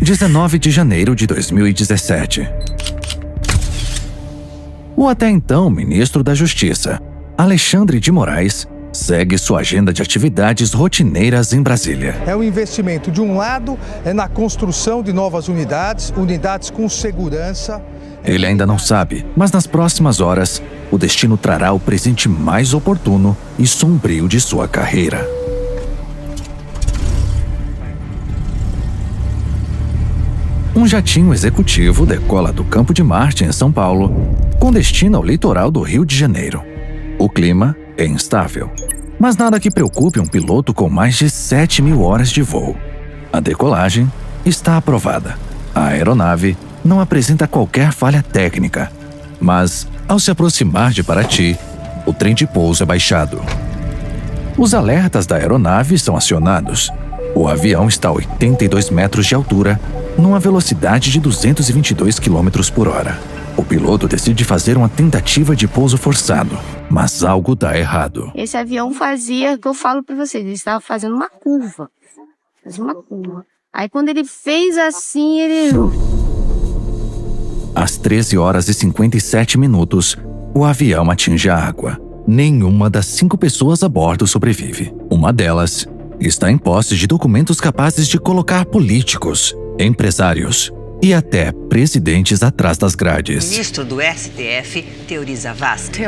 19 de janeiro de 2017. O até então ministro da Justiça, Alexandre de Moraes, segue sua agenda de atividades rotineiras em Brasília. É um investimento, de um lado, na construção de novas unidades com segurança. Ele ainda não sabe, mas nas próximas horas, o destino trará o presente mais oportuno e sombrio de sua carreira. Um jatinho executivo decola do Campo de Marte, em São Paulo, com destino ao litoral do Rio de Janeiro. O clima é instável, mas nada que preocupe um piloto com mais de 7.000 horas de voo. A decolagem está aprovada. A aeronave não apresenta qualquer falha técnica, mas, ao se aproximar de Paraty, o trem de pouso é baixado. Os alertas da aeronave são acionados. O avião está a 82 metros de altura, numa velocidade de 222 km por hora. O piloto decide fazer uma tentativa de pouso forçado, mas algo dá errado. Esse avião fazia, que eu falo pra vocês, ele estava fazendo uma curva. Fazia uma curva. Aí quando ele fez assim, ele... Às 13 horas e 57 minutos, o avião atinge a água. Nenhuma das 5 pessoas a bordo sobrevive. Uma delas está em posse de documentos capazes de colocar políticos, empresários e até presidentes atrás das grades. Ministro do STF, Teori Zavascki.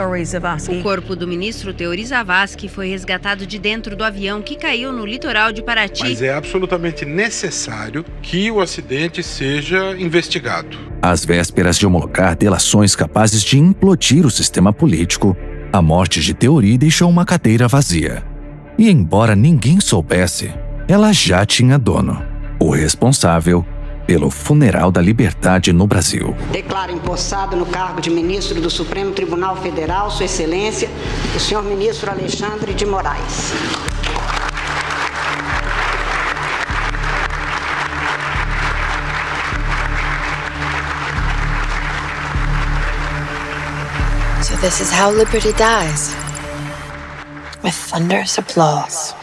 O corpo do ministro Teori Zavascki foi resgatado de dentro do avião que caiu no litoral de Paraty. Mas é absolutamente necessário que o acidente seja investigado. Às vésperas de homologar delações capazes de implodir o sistema político, a morte de Teori deixou uma cadeira vazia. E embora ninguém soubesse, ela já tinha dono. O responsável pelo funeral da liberdade no Brasil. Declaro empossado no cargo de ministro do Supremo Tribunal Federal, Sua Excelência, o senhor ministro Alexandre de Moraes. So this is how liberty dies. With thunderous applause.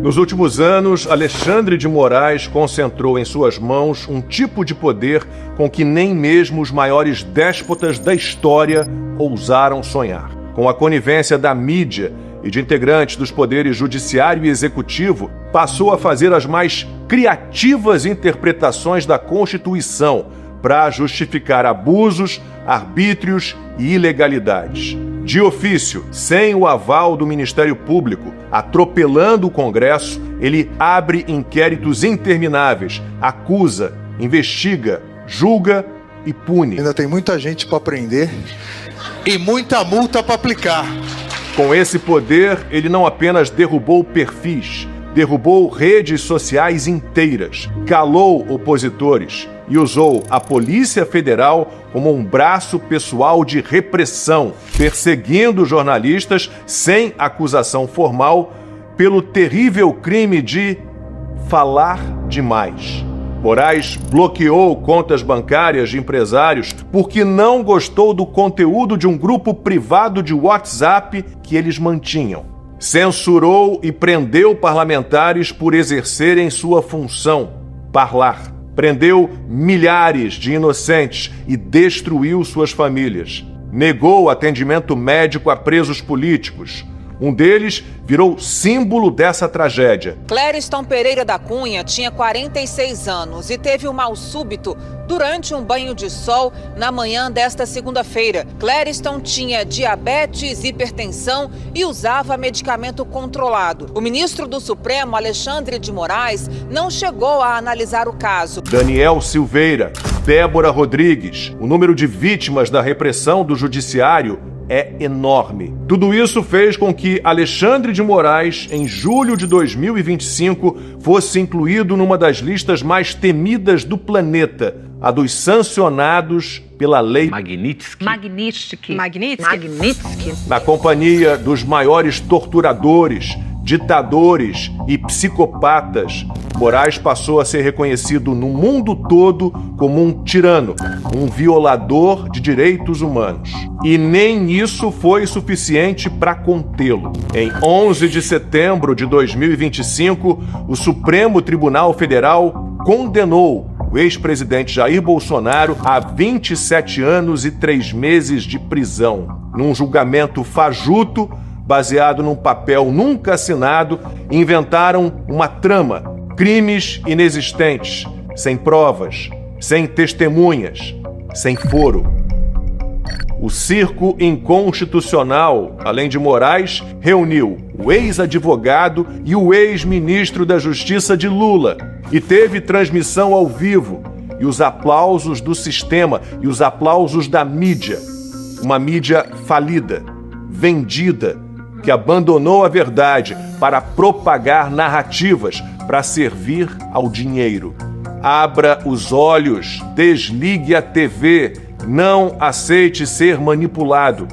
Nos últimos anos, Alexandre de Moraes concentrou em suas mãos um tipo de poder com que nem mesmo os maiores déspotas da história ousaram sonhar. Com a conivência da mídia e de integrantes dos poderes judiciário e executivo, passou a fazer as mais criativas interpretações da Constituição para justificar abusos, arbítrios e ilegalidades. De ofício, sem o aval do Ministério Público, atropelando o Congresso, ele abre inquéritos intermináveis, acusa, investiga, julga e pune. Ainda tem muita gente para prender e muita multa para aplicar. Com esse poder, ele não apenas derrubou perfis, derrubou redes sociais inteiras, calou opositores e usou a Polícia Federal como um braço pessoal de repressão, perseguindo jornalistas sem acusação formal pelo terrível crime de falar demais. Moraes bloqueou contas bancárias de empresários porque não gostou do conteúdo de um grupo privado de WhatsApp que eles mantinham. Censurou e prendeu parlamentares por exercerem sua função, parlar. Prendeu milhares de inocentes e destruiu suas famílias. Negou atendimento médico a presos políticos. Um deles virou símbolo dessa tragédia. Clériston Pereira da Cunha tinha 46 anos e teve um mal súbito durante um banho de sol na manhã desta segunda-feira. Clériston tinha diabetes, hipertensão e usava medicamento controlado. O ministro do Supremo, Alexandre de Moraes, não chegou a analisar o caso. Daniel Silveira, Débora Rodrigues, o número de vítimas da repressão do judiciário é enorme. Tudo isso fez com que Alexandre de Moraes, em julho de 2025, fosse incluído numa das listas mais temidas do planeta, a dos sancionados pela lei Magnitsky. Na companhia dos maiores torturadores, ditadores e psicopatas, Moraes passou a ser reconhecido no mundo todo como um tirano, um violador de direitos humanos. E nem isso foi suficiente para contê-lo. Em 11 de setembro de 2025, o Supremo Tribunal Federal condenou o ex-presidente Jair Bolsonaro a 27 anos e 3 meses de prisão. Num julgamento fajuto, baseado num papel nunca assinado, inventaram uma trama, crimes inexistentes, sem provas, sem testemunhas, sem foro. O circo inconstitucional, além de Moraes, reuniu o ex-advogado e o ex-ministro da Justiça de Lula e teve transmissão ao vivo e os aplausos do sistema e os aplausos da mídia. Uma mídia falida, vendida, que abandonou a verdade para propagar narrativas para servir ao dinheiro. Abra os olhos, desligue a TV, não aceite ser manipulado.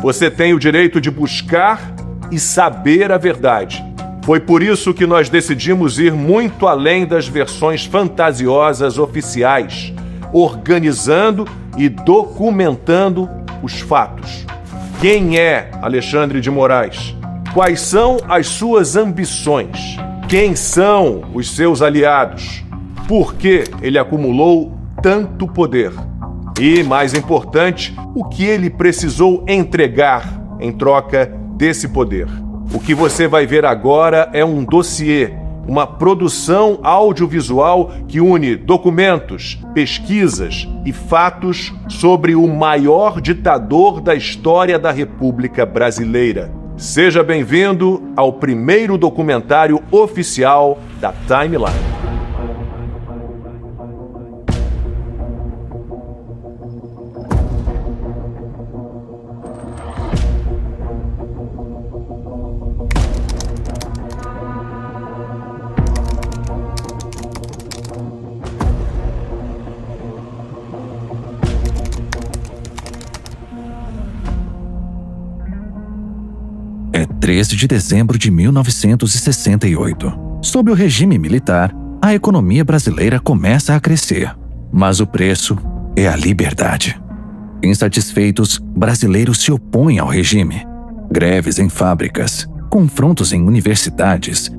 Você tem o direito de buscar e saber a verdade. Foi por isso que nós decidimos ir muito além das versões fantasiosas oficiais, organizando e documentando os fatos. Quem é Alexandre de Moraes? Quais são as suas ambições? Quem são os seus aliados? Por que ele acumulou tanto poder? E, mais importante, o que ele precisou entregar em troca desse poder? O que você vai ver agora é um dossiê, uma produção audiovisual que une documentos, pesquisas e fatos sobre o maior ditador da história da República Brasileira. Seja bem-vindo ao primeiro documentário oficial da Timeline. É 13 de dezembro de 1968. Sob o regime militar, a economia brasileira começa a crescer, mas o preço é a liberdade. Insatisfeitos, brasileiros se opõem ao regime. Greves em fábricas, confrontos em universidades,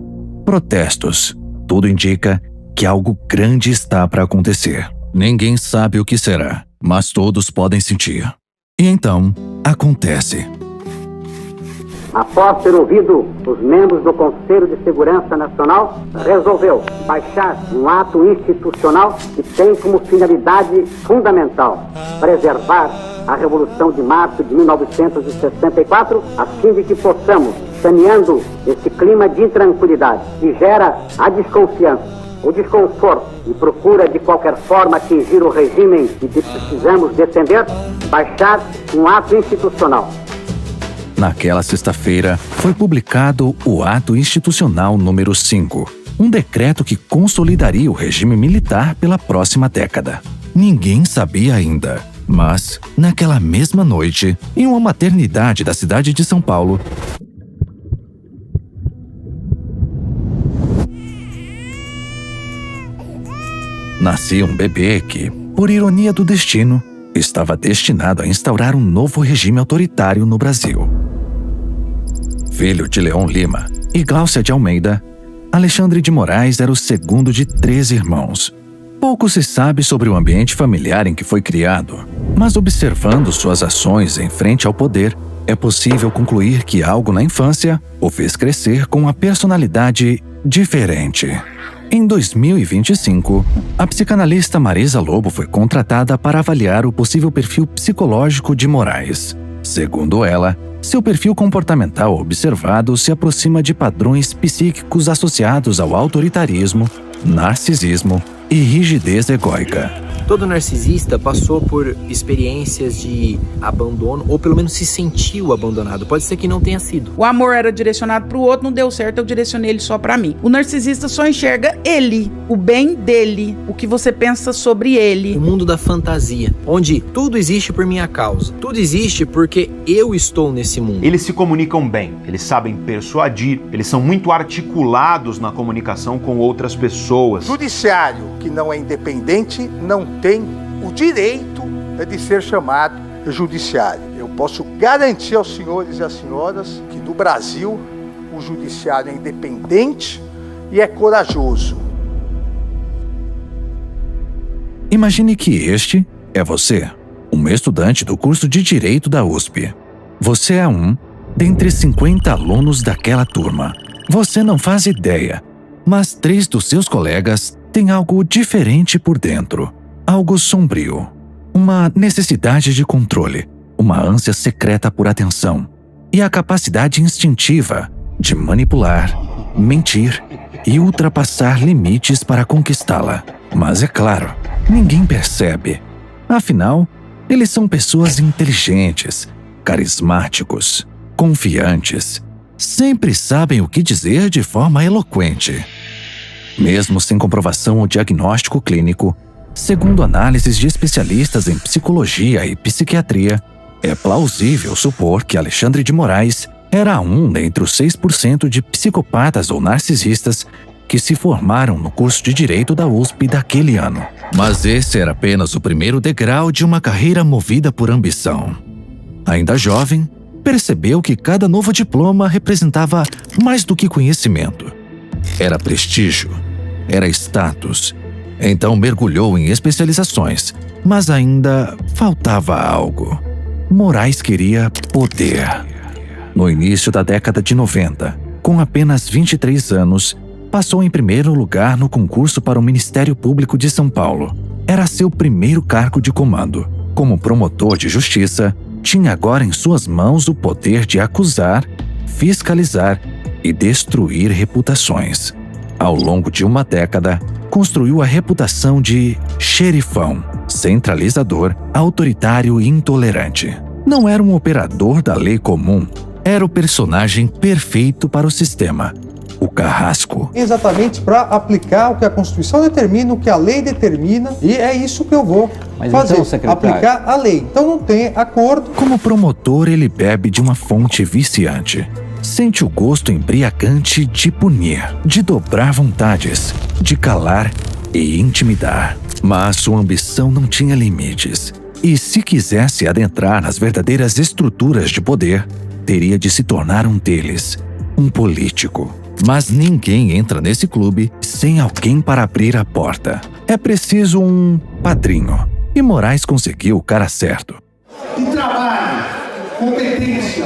protestos. Tudo indica que algo grande está para acontecer. Ninguém sabe o que será, mas todos podem sentir. E então, acontece. Após ter ouvido os membros do Conselho de Segurança Nacional, resolveu baixar um ato institucional que tem como finalidade fundamental preservar a Revolução de Março de 1964, a fim de que possamos, saneando esse clima de intranquilidade que gera a desconfiança, o desconforto e procura de qualquer forma atingir o regime que precisamos defender, baixar um ato institucional. Naquela sexta-feira, foi publicado o Ato Institucional número 5, um decreto que consolidaria o regime militar pela próxima década. Ninguém sabia ainda, mas, naquela mesma noite, em uma maternidade da cidade de São Paulo, nascia um bebê que, por ironia do destino, estava destinado a instaurar um novo regime autoritário no Brasil. Filho de Leon Lima e Gláucia de Almeida, Alexandre de Moraes era o segundo de 3 irmãos. Pouco se sabe sobre o ambiente familiar em que foi criado, Mas observando suas ações em frente ao poder, é possível concluir que algo na infância o fez crescer com uma personalidade diferente. Em 2025, a psicanalista Marisa Lobo foi contratada para avaliar o possível perfil psicológico de Moraes. Segundo ela, seu perfil comportamental observado se aproxima de padrões psíquicos associados ao autoritarismo, narcisismo e rigidez egóica. Todo narcisista passou por experiências de abandono, ou pelo menos se sentiu abandonado. Pode ser que não tenha sido. O amor era direcionado para o outro, não deu certo, eu direcionei ele só para mim. O narcisista só enxerga ele, o bem dele, o que você pensa sobre ele. O mundo da fantasia, onde tudo existe por minha causa. Tudo existe porque eu estou nesse mundo. Eles se comunicam bem, eles sabem persuadir, eles são muito articulados na comunicação com outras pessoas. Judiciário que não é independente não tem o direito de ser chamado judiciário. Eu posso garantir aos senhores e às senhoras que no Brasil o judiciário é independente e é corajoso. Imagine que este é você, um estudante do curso de Direito da USP. Você é um dentre 50 alunos daquela turma. Você não faz ideia, mas 3 dos seus colegas têm algo diferente por dentro. Algo sombrio, uma necessidade de controle, uma ânsia secreta por atenção e a capacidade instintiva de manipular, mentir e ultrapassar limites para conquistá-la. Mas é claro, ninguém percebe. Afinal, eles são pessoas inteligentes, carismáticos, confiantes, sempre sabem o que dizer de forma eloquente. Mesmo sem comprovação ou diagnóstico clínico, segundo análises de especialistas em psicologia e psiquiatria, é plausível supor que Alexandre de Moraes era um dentre os 6% de psicopatas ou narcisistas que se formaram no curso de Direito da USP daquele ano. Mas esse era apenas o primeiro degrau de uma carreira movida por ambição. Ainda jovem, percebeu que cada novo diploma representava mais do que conhecimento. Era prestígio, era status. Então mergulhou em especializações, mas ainda faltava algo. Moraes queria poder. No início da década de 90, com apenas 23 anos, passou em primeiro lugar no concurso para o Ministério Público de São Paulo. Era seu primeiro cargo de comando. Como promotor de justiça, tinha agora em suas mãos o poder de acusar, fiscalizar e destruir reputações. Ao longo de uma década, construiu a reputação de xerifão, centralizador, autoritário e intolerante. Não era um operador da lei comum, era o personagem perfeito para o sistema, o carrasco. Exatamente para aplicar o que a Constituição determina, o que a lei determina, e é isso que eu vou fazer, então, secretário, aplicar a lei. Então não tem acordo. Como promotor, ele bebe de uma fonte viciante. Sente o gosto embriagante de punir, de dobrar vontades, de calar e intimidar. Mas sua ambição não tinha limites. E se quisesse adentrar nas verdadeiras estruturas de poder, teria de se tornar um deles, um político. Mas ninguém entra nesse clube sem alguém para abrir a porta. É preciso um padrinho. E Moraes conseguiu o cara certo. E trabalho, competência,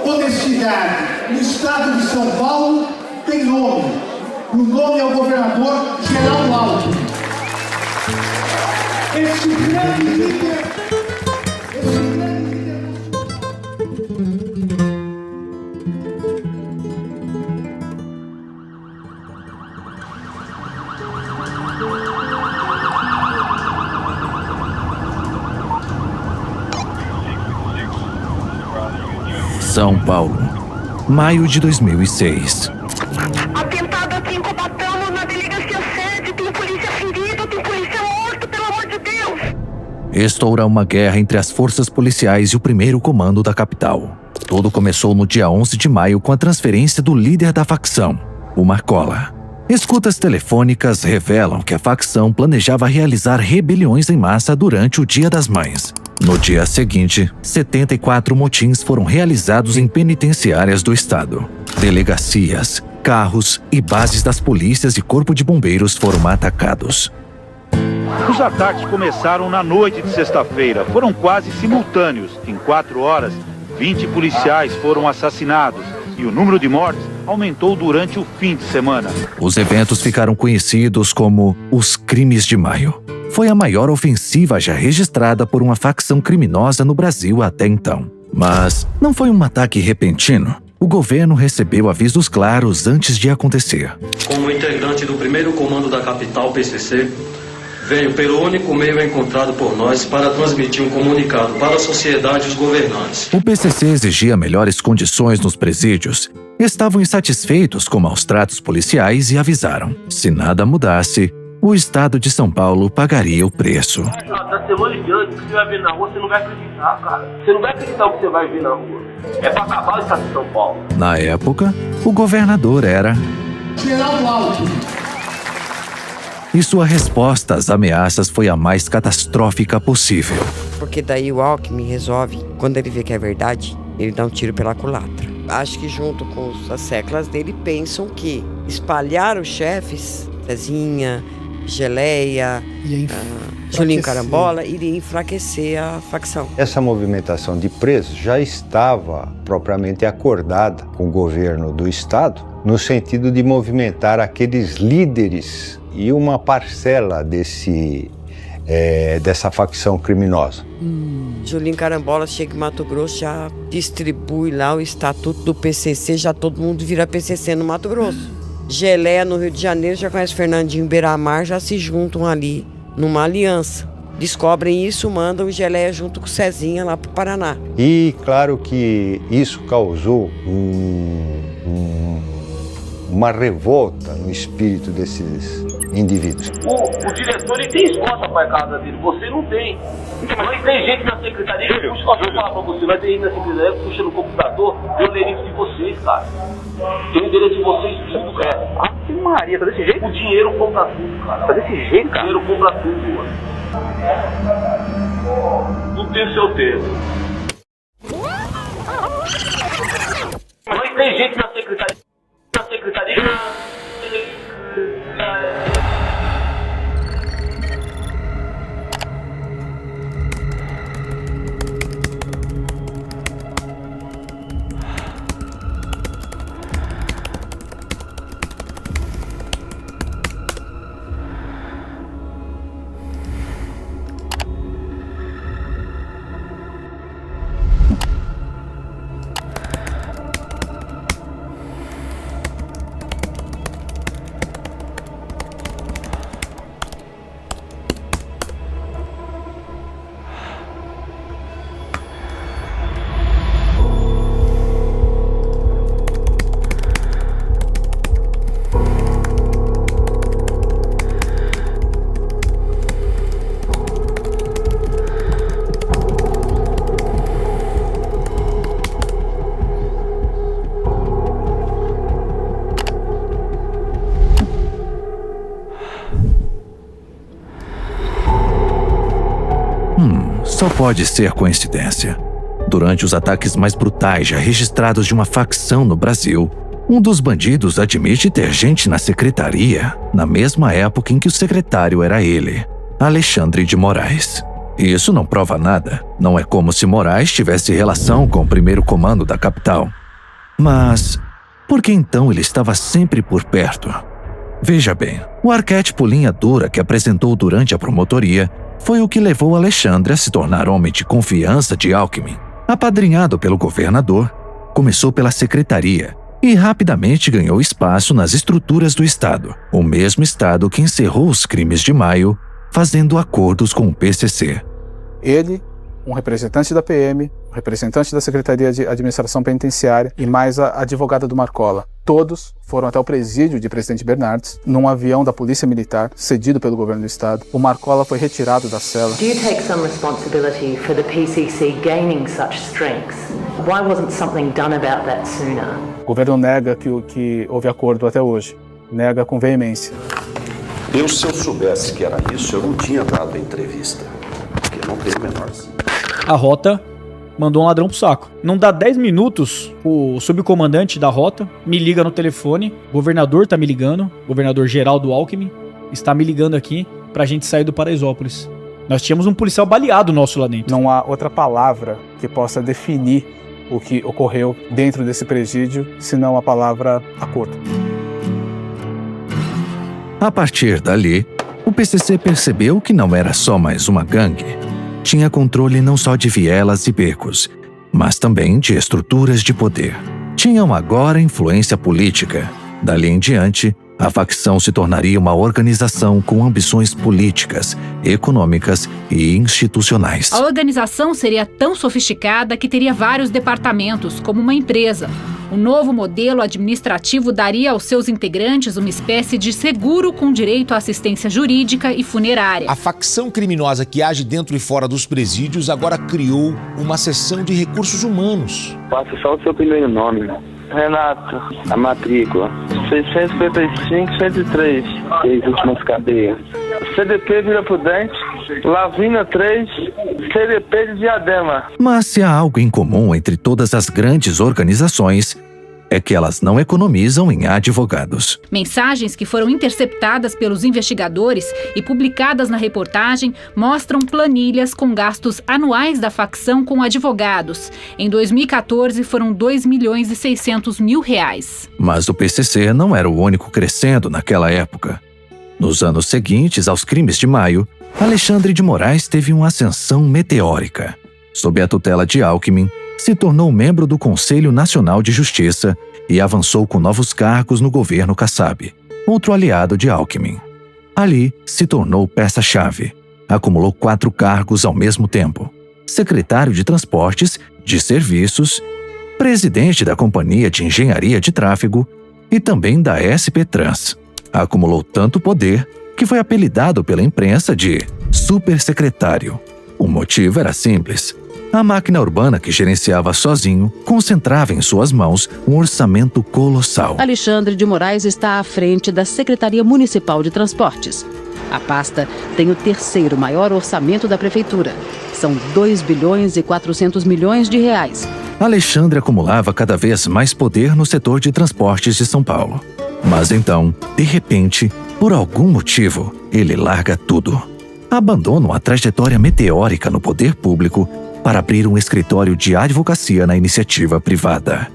honestidade no estado de São Paulo tem nome. O nome é o governador Geraldo Alckmin. Esse grande líder. São Paulo, maio de 2006. Atentado aqui em Cubatão, na delegacia sede, tem polícia ferido, tem polícia morto, pelo amor de Deus! Estoura uma guerra entre as forças policiais e o primeiro comando da capital. Tudo começou no dia 11 de maio com a transferência do líder da facção, o Marcola. Escutas telefônicas revelam que a facção planejava realizar rebeliões em massa durante o Dia das Mães. No dia seguinte, 74 motins foram realizados em penitenciárias do estado. Delegacias, carros e bases das polícias e corpo de bombeiros foram atacados. Os ataques começaram na noite de sexta-feira. Foram quase simultâneos. Em 4 horas, 20 policiais foram assassinados e o número de mortes aumentou durante o fim de semana. Os eventos ficaram conhecidos como os Crimes de Maio. Foi a maior ofensiva já registrada por uma facção criminosa no Brasil até então. Mas não foi um ataque repentino. O governo recebeu avisos claros antes de acontecer. Como integrante do primeiro comando da capital PCC, venho pelo único meio encontrado por nós para transmitir um comunicado para a sociedade e os governantes. O PCC exigia melhores condições nos presídios. Estavam insatisfeitos com maus tratos policiais e avisaram: se nada mudasse, o estado de São Paulo pagaria o preço. Da semana em diante, o que você vai ver na rua, você não vai acreditar, cara. Você não vai acreditar o que você vai ver na rua. É pra acabar o estado de São Paulo. Na época, o governador era Geraldo Alckmin. E sua resposta às ameaças foi a mais catastrófica possível. Porque daí o Alckmin resolve, quando ele vê que é verdade, ele dá um tiro pela culatra. Acho que junto com as seclas dele pensam que espalhar os chefes, Cezinha, Geleia, Julinho Carambola, iria enfraquecer a facção. Essa movimentação de presos já estava propriamente acordada com o governo do estado, no sentido de movimentar aqueles líderes e uma parcela dessa facção criminosa. Julinho Carambola chega em Mato Grosso, já distribui lá o estatuto do PCC, já todo mundo vira PCC no Mato Grosso. Geleia no Rio de Janeiro, já conhece Fernandinho Beiramar, já se juntam ali numa aliança. Descobrem isso, mandam o Geleia junto com o Cezinha lá pro Paraná. E claro que isso causou uma revolta no espírito desses indivíduos. O diretor, ele tem escola pra casa dele, você não tem. Mas tem gente na secretaria, eu falar pra você, mas tem gente na secretaria puxa no computador, eu leio isso de vocês, cara. Tem o endereço de vocês tudo, cara. Ave Maria, tá desse jeito? O dinheiro compra tudo, cara. Tá desse jeito, cara? O dinheiro compra tudo, mano. Tudo tem o seu tempo. Mas tem gente na secretaria. Só pode ser coincidência. Durante os ataques mais brutais já registrados de uma facção no Brasil, um dos bandidos admite ter gente na secretaria na mesma época em que o secretário era ele, Alexandre de Moraes. Isso não prova nada. Não é como se Moraes tivesse relação com o primeiro comando da capital. Mas por que então ele estava sempre por perto? Veja bem, o arquétipo linha dura que apresentou durante a promotoria foi o que levou Alexandre a se tornar homem de confiança de Alckmin. Apadrinhado pelo governador, começou pela secretaria e rapidamente ganhou espaço nas estruturas do Estado, o mesmo Estado que encerrou os crimes de maio, fazendo acordos com o PCC. Ele, um representante da PM, um representante da Secretaria de Administração Penitenciária e mais a advogada do Marcola. Todos foram até o presídio de Presidente Bernardes, num avião da Polícia Militar, cedido pelo governo do estado. O Marcola foi retirado da cela. Do you take some responsibility for the PCC gaining such strength? Why wasn't something done about that sooner? O governo nega que houve acordo até hoje. Nega com veemência. Se eu soubesse que era isso, eu não tinha dado a entrevista. Porque não tem o menor. A rota mandou um ladrão pro saco. Não dá 10 minutos, o subcomandante da rota me liga no telefone, o governador tá me ligando, o governador Geraldo Alckmin está me ligando aqui, pra gente sair do Paraisópolis. Nós tínhamos um policial baleado nosso lá dentro. Não há outra palavra que possa definir o que ocorreu dentro desse presídio, senão a palavra acordo. A partir dali, o PCC percebeu que não era só mais uma gangue. Tinha controle não só de vielas e becos, mas também de estruturas de poder. Tinham agora influência política. Dali em diante, a facção se tornaria uma organização com ambições políticas, econômicas e institucionais. A organização seria tão sofisticada que teria vários departamentos, como uma empresa. O novo modelo administrativo daria aos seus integrantes uma espécie de seguro com direito à assistência jurídica e funerária. A facção criminosa que age dentro e fora dos presídios agora criou uma seção de recursos humanos. Passa só o seu primeiro nome. Renato, a matrícula 655-103, 6 últimas cadeias. CDP Vila Prudente, Lavina 3, CDP de Diadema. Mas se há algo em comum entre todas as grandes organizações, é que elas não economizam em advogados. Mensagens que foram interceptadas pelos investigadores e publicadas na reportagem mostram planilhas com gastos anuais da facção com advogados. Em 2014 foram R$2.600.000. Mas o PCC não era o único crescendo naquela época. Nos anos seguintes aos crimes de maio, Alexandre de Moraes teve uma ascensão meteórica. Sob a tutela de Alckmin, se tornou membro do Conselho Nacional de Justiça e avançou com novos cargos no governo Kassab, outro aliado de Alckmin. Ali, se tornou peça-chave. Acumulou 4 cargos ao mesmo tempo: secretário de Transportes, de Serviços, presidente da Companhia de Engenharia de Tráfego e também da SP Trans. Acumulou tanto poder que foi apelidado pela imprensa de supersecretário. O motivo era simples. A máquina urbana que gerenciava sozinho concentrava em suas mãos um orçamento colossal. Alexandre de Moraes está à frente da Secretaria Municipal de Transportes. A pasta tem o 3º maior orçamento da prefeitura. São R$2,4 bilhões. Alexandre acumulava cada vez mais poder no setor de transportes de São Paulo. Mas então, de repente, por algum motivo, ele larga tudo. Abandona uma trajetória meteórica no poder público para abrir um escritório de advocacia na iniciativa privada.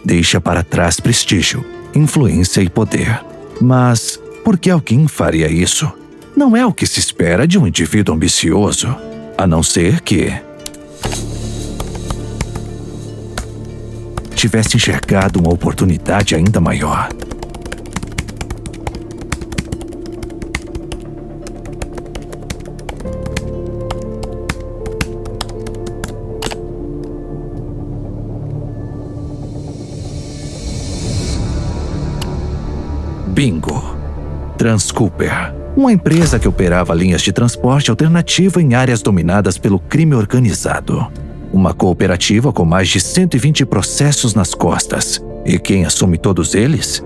Deixa para trás prestígio, influência e poder. Mas por que alguém faria isso? Não é o que se espera de um indivíduo ambicioso, a não ser que tivesse enxergado uma oportunidade ainda maior. Bingo. Transcooper, uma empresa que operava linhas de transporte alternativo em áreas dominadas pelo crime organizado. Uma cooperativa com mais de 120 processos nas costas. E quem assume todos eles?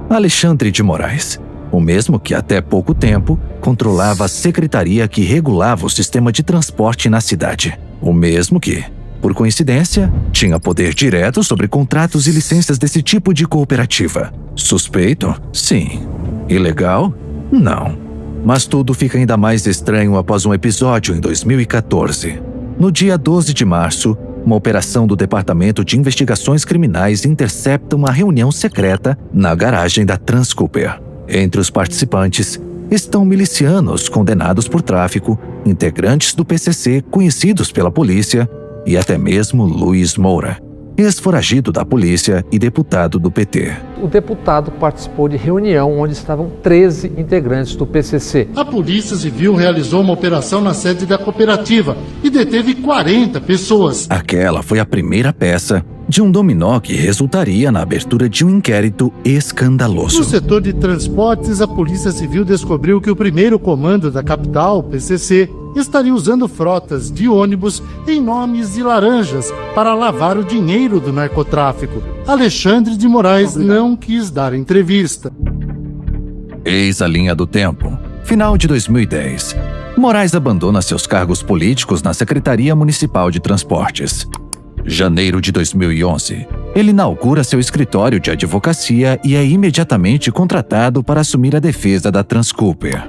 Alexandre de Moraes, o mesmo que até pouco tempo controlava a secretaria que regulava o sistema de transporte na cidade. O mesmo que, por coincidência, tinha poder direto sobre contratos e licenças desse tipo de cooperativa. Suspeito? Sim. Ilegal? Não. Mas tudo fica ainda mais estranho após um episódio em 2014. No dia 12 de março, uma operação do Departamento de Investigações Criminais intercepta uma reunião secreta na garagem da Transcooper. Entre os participantes estão milicianos condenados por tráfico, integrantes do PCC conhecidos pela polícia e até mesmo Luiz Moura, ex-foragido da polícia e deputado do PT. O deputado participou de reunião onde estavam 13 integrantes do PCC. A Polícia Civil realizou uma operação na sede da cooperativa e deteve 40 pessoas. Aquela foi a primeira peça de um dominó que resultaria na abertura de um inquérito escandaloso. No setor de transportes, a Polícia Civil descobriu que o primeiro comando da capital, PCC, estaria usando frotas de ônibus em nomes de laranjas para lavar o dinheiro do narcotráfico. Alexandre de Moraes não quis dar entrevista. Eis a linha do tempo. Final de 2010. Moraes abandona seus cargos políticos na Secretaria Municipal de Transportes. Janeiro de 2011. Ele inaugura seu escritório de advocacia e é imediatamente contratado para assumir a defesa da Transcooper.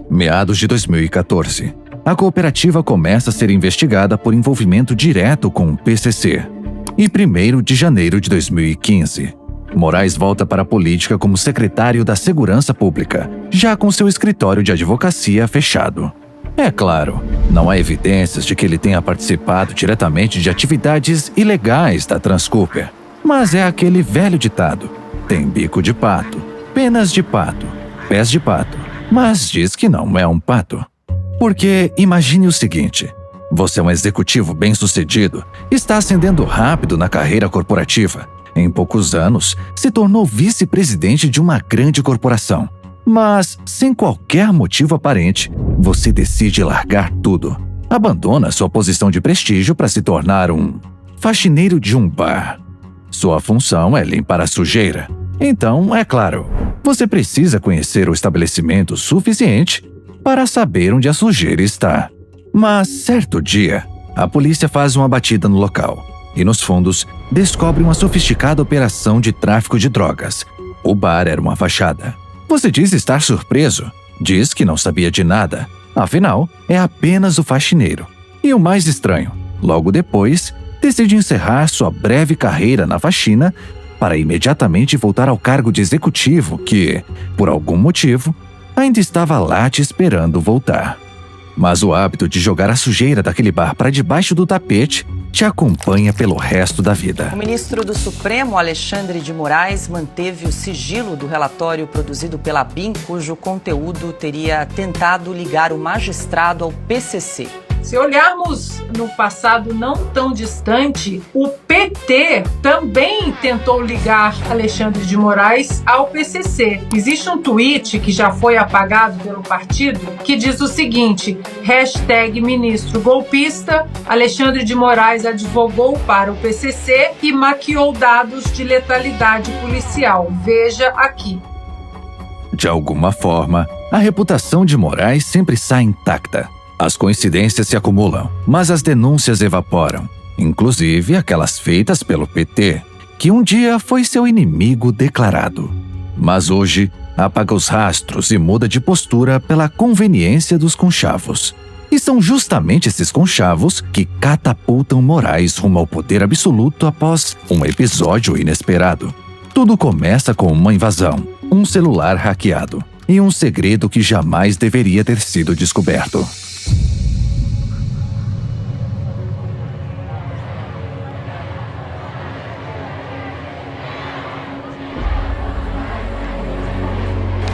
Meados de 2014. A cooperativa começa a ser investigada por envolvimento direto com o PCC. E 1º de janeiro de 2015. Moraes volta para a política como secretário da Segurança Pública, já com seu escritório de advocacia fechado. É claro, não há evidências de que ele tenha participado diretamente de atividades ilegais da Transcooper. Mas é aquele velho ditado: tem bico de pato, penas de pato, pés de pato, mas diz que não é um pato. Porque imagine o seguinte: você é um executivo bem-sucedido, está ascendendo rápido na carreira corporativa. Em poucos anos, se tornou vice-presidente de uma grande corporação. Mas, sem qualquer motivo aparente, você decide largar tudo. Abandona sua posição de prestígio para se tornar um faxineiro de um bar. Sua função é limpar a sujeira. Então, é claro, você precisa conhecer o estabelecimento o suficiente para saber onde a sujeira está. Mas, certo dia, a polícia faz uma batida no local e, nos fundos, descobre uma sofisticada operação de tráfico de drogas. O bar era uma fachada. Você diz estar surpreso, diz que não sabia de nada. Afinal, é apenas o faxineiro. E o mais estranho, logo depois, decide encerrar sua breve carreira na faxina para imediatamente voltar ao cargo de executivo que, por algum motivo, ainda estava lá te esperando voltar. Mas o hábito de jogar a sujeira daquele bar para debaixo do tapete te acompanha pelo resto da vida. O ministro do Supremo, Alexandre de Moraes, manteve o sigilo do relatório produzido pela BIM, cujo conteúdo teria tentado ligar o magistrado ao PCC. Se olharmos no passado não tão distante, o PT também tentou ligar Alexandre de Moraes ao PCC. Existe um tweet que já foi apagado pelo partido que diz o seguinte: #ministro golpista, Alexandre de Moraes advogou para o PCC e maquiou dados de letalidade policial. Veja aqui. De alguma forma, a reputação de Moraes sempre sai intacta. As coincidências se acumulam, mas as denúncias evaporam, inclusive aquelas feitas pelo PT, que um dia foi seu inimigo declarado. Mas hoje, apaga os rastros e muda de postura pela conveniência dos conchavos. E são justamente esses conchavos que catapultam Moraes rumo ao poder absoluto após um episódio inesperado. Tudo começa com uma invasão, um celular hackeado e um segredo que jamais deveria ter sido descoberto.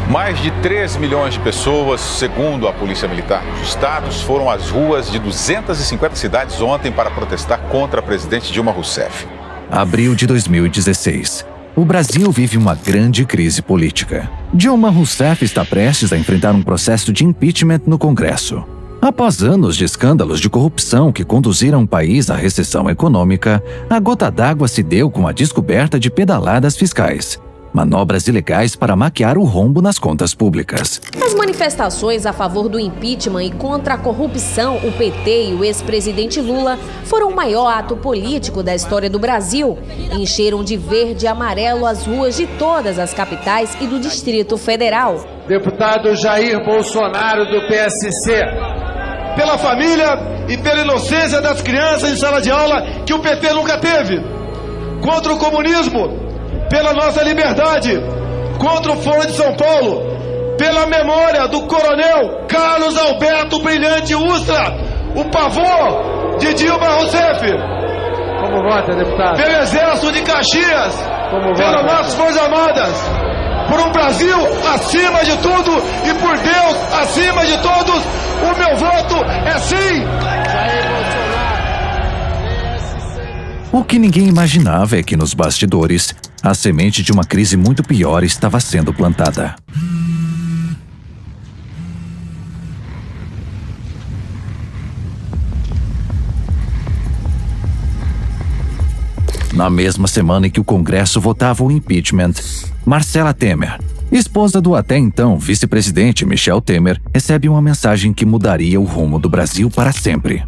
Mais de 3 milhões de pessoas, segundo a Polícia Militar dos Estados, foram às ruas de 250 cidades ontem para protestar contra a presidente Dilma Rousseff. Abril de 2016. O Brasil vive uma grande crise política. Dilma Rousseff está prestes a enfrentar um processo de impeachment no Congresso. Após anos de escândalos de corrupção que conduziram o país à recessão econômica, a gota d'água se deu com a descoberta de pedaladas fiscais. Manobras ilegais para maquiar o rombo nas contas públicas. As manifestações a favor do impeachment e contra a corrupção, o PT e o ex-presidente Lula foram o maior ato político da história do Brasil. Encheram de verde e amarelo as ruas de todas as capitais e do Distrito Federal. Deputado Jair Bolsonaro do PSC, pela família e pela inocência das crianças em sala de aula que o PT nunca teve. Contra o comunismo, pela nossa liberdade, contra o Foro de São Paulo, pela memória do coronel Carlos Alberto Brilhante Ustra, o pavor de Dilma Rousseff. Como vota, deputado? Pelo Exército de Caxias, pelas nossas Forças Armadas, por um Brasil acima de tudo e por Deus acima de todos, o meu voto é sim. O que ninguém imaginava é que nos bastidores, a semente de uma crise muito pior estava sendo plantada. Na mesma semana em que o Congresso votava o impeachment, Marcela Temer, esposa do até então vice-presidente Michel Temer, recebe uma mensagem que mudaria o rumo do Brasil para sempre.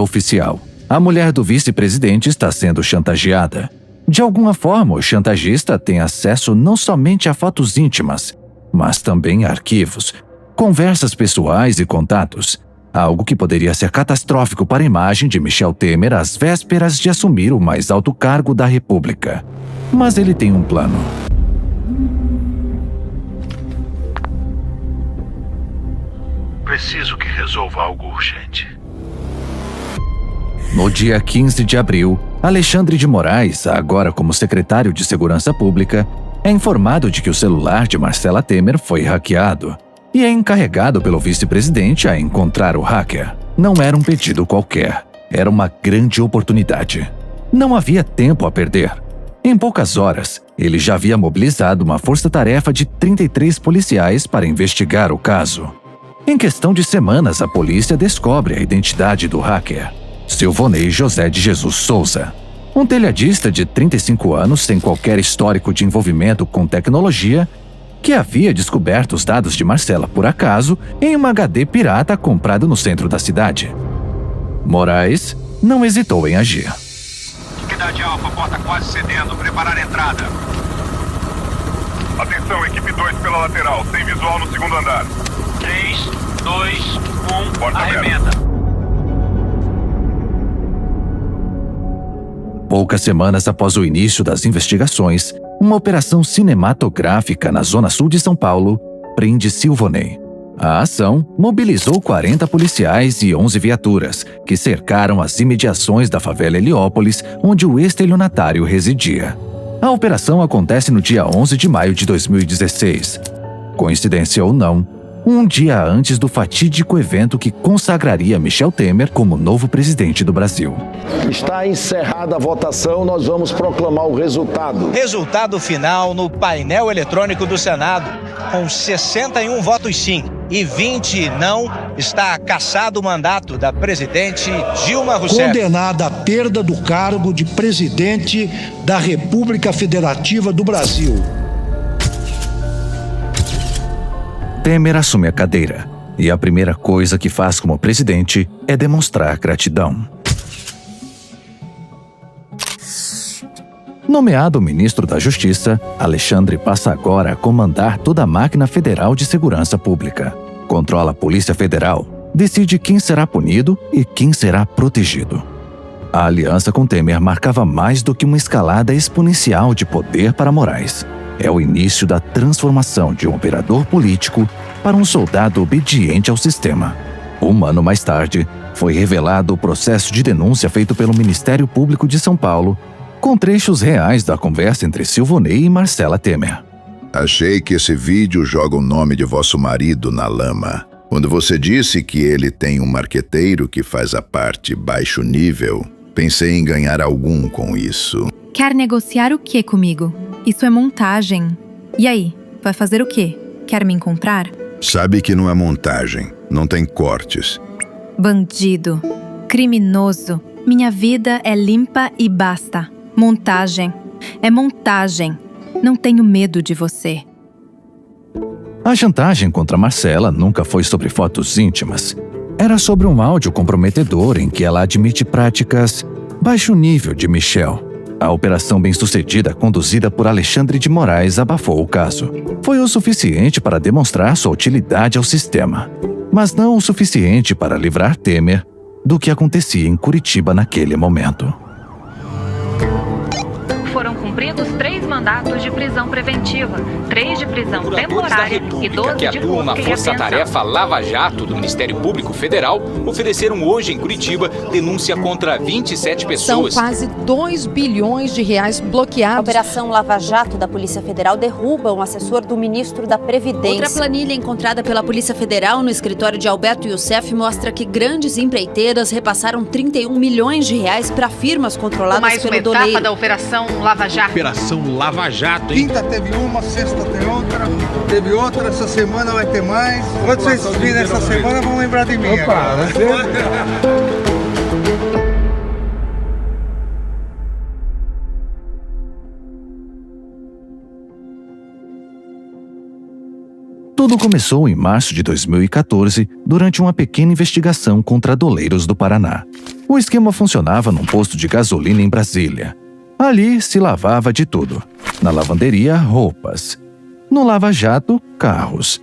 oficial. A mulher do vice-presidente está sendo chantageada. De alguma forma, o chantagista tem acesso não somente a fotos íntimas, mas também a arquivos, conversas pessoais e contatos. Algo que poderia ser catastrófico para a imagem de Michel Temer às vésperas de assumir o mais alto cargo da República. Mas ele tem um plano. Preciso que resolva algo urgente. No dia 15 de abril, Alexandre de Moraes, agora como secretário de Segurança Pública, é informado de que o celular de Marcela Temer foi hackeado e é encarregado pelo vice-presidente a encontrar o hacker. Não era um pedido qualquer, era uma grande oportunidade. Não havia tempo a perder. Em poucas horas, ele já havia mobilizado uma força-tarefa de 33 policiais para investigar o caso. Em questão de semanas, a polícia descobre a identidade do hacker, Silvonei José de Jesus Souza, um telhadista de 35 anos sem qualquer histórico de envolvimento com tecnologia, que havia descoberto os dados de Marcela por acaso em uma HD pirata comprado no centro da cidade. Moraes não hesitou em agir. Unidade Alfa, porta quase cedendo. Preparar a entrada. Atenção, equipe 2 pela lateral. Sem visual no segundo andar. 3, 2, 1, porta arrebenta. Poucas semanas após o início das investigações, uma operação cinematográfica na zona sul de São Paulo prende Silvonei. A ação mobilizou 40 policiais e 11 viaturas, que cercaram as imediações da favela Heliópolis, onde o estelionatário residia. A operação acontece no dia 11 de maio de 2016. Coincidência ou não, um dia antes do fatídico evento que consagraria Michel Temer como novo presidente do Brasil. Está encerrada a votação, nós vamos proclamar o resultado. Resultado final no painel eletrônico do Senado. Com 61 votos sim e 20 não, está cassado o mandato da presidente Dilma Rousseff. Condenada à perda do cargo de presidente da República Federativa do Brasil. Temer assume a cadeira, e a primeira coisa que faz como presidente é demonstrar gratidão. Nomeado ministro da Justiça, Alexandre passa agora a comandar toda a máquina federal de segurança pública. Controla a Polícia Federal, decide quem será punido e quem será protegido. A aliança com Temer marcava mais do que uma escalada exponencial de poder para Moraes. É o início da transformação de um operador político para um soldado obediente ao sistema. Um ano mais tarde, foi revelado o processo de denúncia feito pelo Ministério Público de São Paulo, com trechos reais da conversa entre Silvonei e Marcela Temer. Achei que esse vídeo joga o nome de vosso marido na lama. Quando você disse que ele tem um marqueteiro que faz a parte baixo nível, pensei em ganhar algum com isso. Quer negociar o que comigo? Isso é montagem. E aí, vai fazer o quê? Quer me encontrar? Sabe que não é montagem, não tem cortes. Bandido, criminoso, minha vida é limpa e basta. Montagem, é montagem. Não tenho medo de você. A chantagem contra Marcela nunca foi sobre fotos íntimas. Era sobre um áudio comprometedor em que ela admite práticas baixo nível de Michel. A operação bem-sucedida conduzida por Alexandre de Moraes abafou o caso. Foi o suficiente para demonstrar sua utilidade ao sistema, mas não o suficiente para livrar Temer do que acontecia em Curitiba naquele momento. Foram cumpridos 3 mandatos de prisão preventiva, 3 de prisão temporária e 12 que de atuam na busca e Força-Tarefa Lava Jato do Ministério Público Federal ofereceram hoje em Curitiba denúncia contra 27 pessoas. São quase 2 bilhões de reais bloqueados. A Operação Lava Jato da Polícia Federal derruba um assessor do ministro da Previdência. Outra planilha encontrada pela Polícia Federal no escritório de Alberto Youssef mostra que grandes empreiteiras repassaram 31 milhões de reais para firmas controladas pelo doleiro. Mais uma etapa da Operação Lava Jato. Operação Lava Jato, hein? Quinta teve uma, sexta teve outra, essa semana vai ter mais. Quando vocês virem essa semana, vão lembrar de mim. Opa, vai ser... Tudo começou em março de 2014, durante uma pequena investigação contra doleiros do Paraná. O esquema funcionava num posto de gasolina em Brasília. Ali se lavava de tudo. Na lavanderia, roupas. No lava-jato, carros.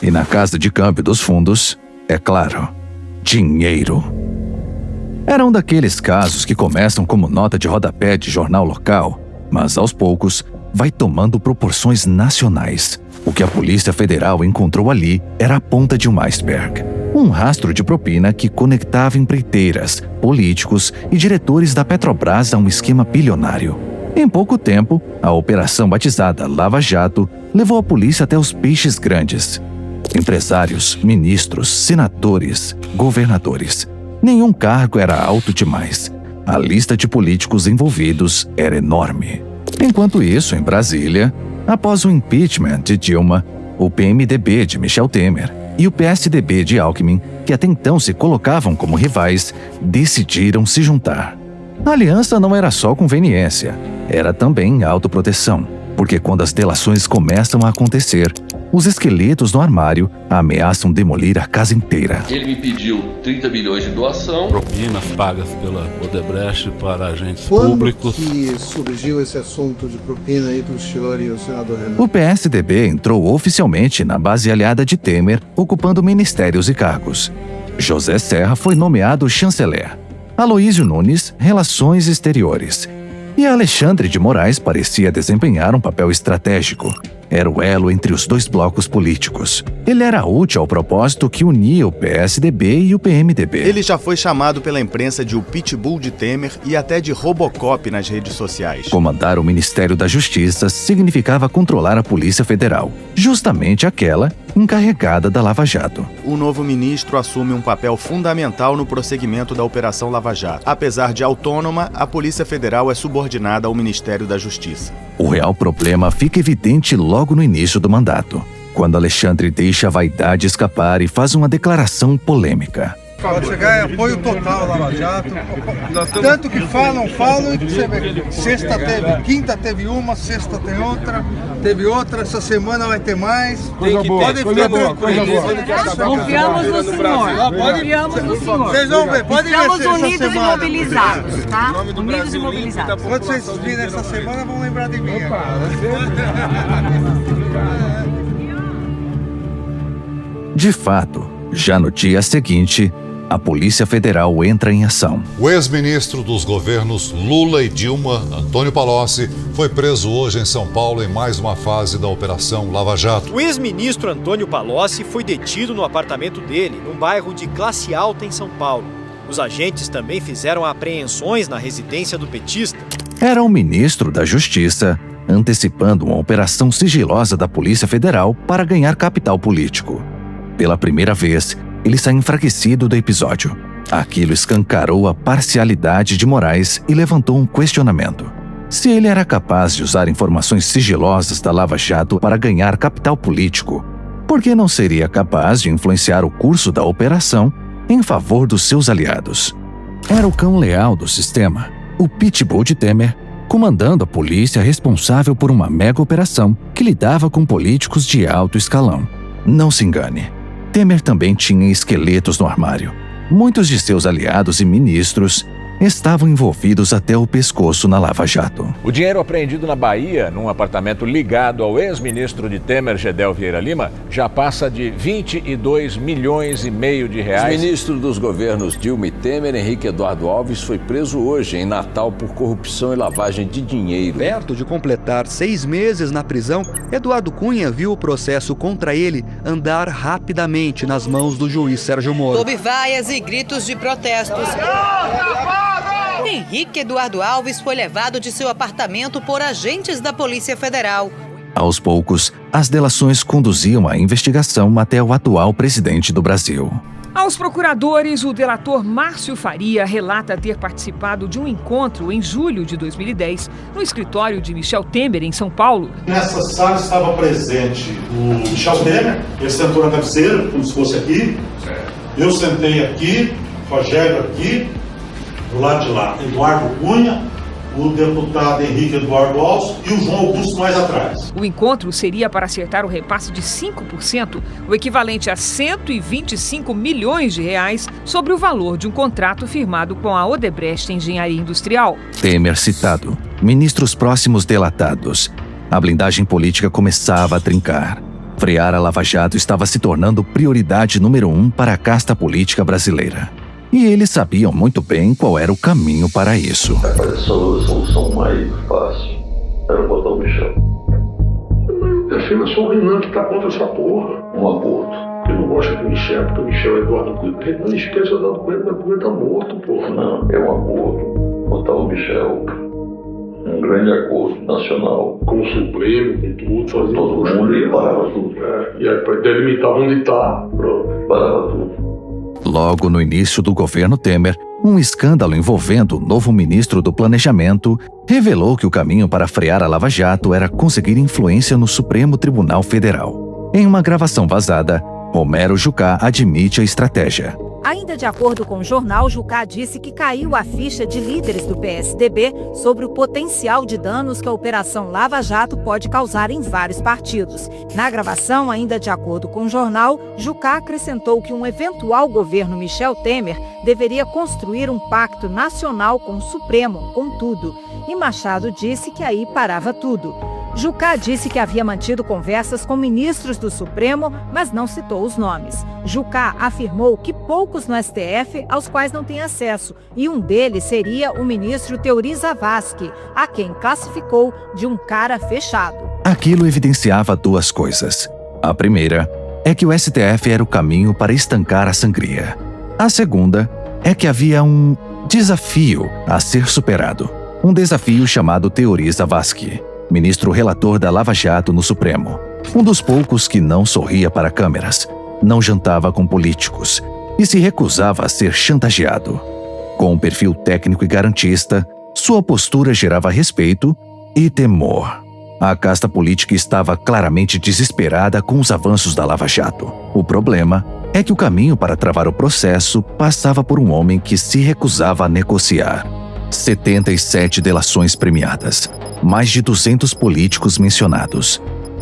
E na casa de câmbio dos fundos, é claro, dinheiro. Era um daqueles casos que começam como nota de rodapé de jornal local, mas aos poucos vai tomando proporções nacionais. O que a Polícia Federal encontrou ali era a ponta de um iceberg. Um rastro de propina que conectava empreiteiras, políticos e diretores da Petrobras a um esquema bilionário. Em pouco tempo, a operação batizada Lava Jato levou a polícia até os peixes grandes. Empresários, ministros, senadores, governadores. Nenhum cargo era alto demais. A lista de políticos envolvidos era enorme. Enquanto isso, em Brasília, após o impeachment de Dilma, o PMDB de Michel Temer e o PSDB de Alckmin, que até então se colocavam como rivais, decidiram se juntar. A aliança não era só conveniência, era também autoproteção, porque quando as delações começam a acontecer, os esqueletos no armário ameaçam demolir a casa inteira. Ele me pediu 30 milhões de doação. Propinas pagas pela Odebrecht para agentes Quando públicos. Que surgiu esse assunto de propina aí para o senhor e o senador Renan? O PSDB entrou oficialmente na base aliada de Temer, ocupando ministérios e cargos. José Serra foi nomeado chanceler. Aloísio Nunes, Relações Exteriores. E Alexandre de Moraes parecia desempenhar um papel estratégico. Era o elo entre os dois blocos políticos. Ele era útil ao propósito que unia o PSDB e o PMDB. Ele já foi chamado pela imprensa de o Pitbull de Temer e até de Robocop nas redes sociais. Comandar o Ministério da Justiça significava controlar a Polícia Federal, justamente aquela encarregada da Lava Jato. O novo ministro assume um papel fundamental no prosseguimento da Operação Lava Jato. Apesar de autônoma, a Polícia Federal é subordinada ao Ministério da Justiça. O real problema fica evidente logo no início do mandato, quando Alexandre deixa a vaidade escapar e faz uma declaração polêmica. Pode chegar é apoio total à Lava Jato. Tanto que falam e que você vê. Sexta teve, quinta teve uma, sexta tem outra, teve outra, essa semana vai ter mais. Coisa boa, coisa boa, coisa boa. Confiamos no senhor. Confiamos no senhor. Vocês vão ver, pode ver Estamos essa unidos e semana. mobilizados, tá? Unidos e mobilizados. Quando vocês virem essa semana, vão lembrar de mim. De fato, já no dia seguinte, a Polícia Federal entra em ação. O ex-ministro dos governos Lula e Dilma, Antônio Palocci, foi preso hoje em São Paulo em mais uma fase da Operação Lava Jato. O ex-ministro Antônio Palocci foi detido no apartamento dele, num bairro de classe alta em São Paulo. Os agentes também fizeram apreensões na residência do petista. Era o ministro da Justiça, antecipando uma operação sigilosa da Polícia Federal para ganhar capital político. Pela primeira vez, ele sai enfraquecido do episódio. Aquilo escancarou a parcialidade de Moraes e levantou um questionamento. Se ele era capaz de usar informações sigilosas da Lava Jato para ganhar capital político, por que não seria capaz de influenciar o curso da operação em favor dos seus aliados? Era o cão leal do sistema, o Pitbull de Temer, comandando a polícia responsável por uma mega operação que lidava com políticos de alto escalão. Não se engane. Temer também tinha esqueletos no armário. Muitos de seus aliados e ministros estavam envolvidos até o pescoço na Lava Jato. O dinheiro apreendido na Bahia, num apartamento ligado ao ex-ministro de Temer, Gedel Vieira Lima, já passa de 22,5 milhões de reais. O ministro dos governos Dilma e Temer, Henrique Eduardo Alves, foi preso hoje em Natal por corrupção e lavagem de dinheiro. Perto de completar 6 meses na prisão, Eduardo Cunha viu o processo contra ele andar rapidamente nas mãos do juiz Sérgio Moro. Sob vaias e gritos de protestos, Henrique Eduardo Alves foi levado de seu apartamento por agentes da Polícia Federal. Aos poucos, as delações conduziam a investigação até o atual presidente do Brasil. Aos procuradores, o delator Márcio Faria relata ter participado de um encontro em julho de 2010 no escritório de Michel Temer, em São Paulo. Nessa sala estava presente o Michel Temer, ele sentou na cabeceira, como se fosse aqui. Eu sentei aqui, Rogério aqui, do lado de lá, Eduardo Cunha, o deputado Henrique Eduardo Alves e o João Augusto mais atrás. O encontro seria para acertar o repasse de 5%, o equivalente a 125 milhões de reais, sobre o valor de um contrato firmado com a Odebrecht Engenharia Industrial. Temer citado, ministros próximos delatados. A blindagem política começava a trincar. Frear a Lava Jato estava se tornando prioridade número 1 para a casta política brasileira. E eles sabiam muito bem qual era o caminho para isso. A solução mais fácil era botar o Michel. Defenda só o Renan que tá contra essa porra. Um aborto. Eu não gosto do Michel, porque o Michel é Eduardo Cunha. Não esqueça o Eduardo Cunha, mas o Cunha tá morto, porra. Não, é um acordo. Botar o Michel. Um grande acordo nacional. Com o Supremo, com tudo, fazer todo mundo e parava tudo. E aí pra delimitar onde tá. Pronto. Parava tudo. Logo no início do governo Temer, um escândalo envolvendo o novo ministro do Planejamento revelou que o caminho para frear a Lava Jato era conseguir influência no Supremo Tribunal Federal. Em uma gravação vazada, Romero Jucá admite a estratégia. Ainda de acordo com o jornal, Jucá disse que caiu a ficha de líderes do PSDB sobre o potencial de danos que a Operação Lava Jato pode causar em vários partidos. Na gravação, ainda de acordo com o jornal, Jucá acrescentou que um eventual governo Michel Temer deveria construir um pacto nacional com o Supremo, com tudo. E Machado disse que aí parava tudo. Jucá disse que havia mantido conversas com ministros do Supremo, mas não citou os nomes. Jucá afirmou que poucos no STF aos quais não tem acesso, e um deles seria o ministro Teori Zavascki, a quem classificou de um cara fechado. Aquilo evidenciava duas coisas. A primeira é que o STF era o caminho para estancar a sangria. A segunda é que havia um desafio a ser superado. Um desafio chamado Teori Zavascki, ministro relator da Lava Jato no Supremo. Um dos poucos que não sorria para câmeras, não jantava com políticos e se recusava a ser chantageado. Com um perfil técnico e garantista, sua postura gerava respeito e temor. A casta política estava claramente desesperada com os avanços da Lava Jato. O problema é que o caminho para travar o processo passava por um homem que se recusava a negociar. 77 delações premiadas, mais de 200 políticos mencionados,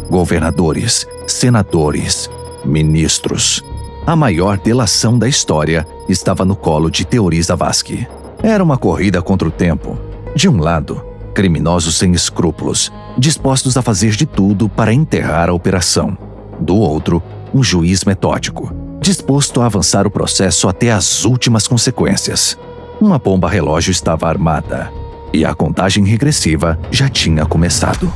governadores, senadores, ministros. A maior delação da história estava no colo de Teori Zavascki. Era uma corrida contra o tempo. De um lado, criminosos sem escrúpulos, dispostos a fazer de tudo para enterrar a operação. Do outro, um juiz metódico, disposto a avançar o processo até as últimas consequências. Uma bomba relógio estava armada e a contagem regressiva já tinha começado.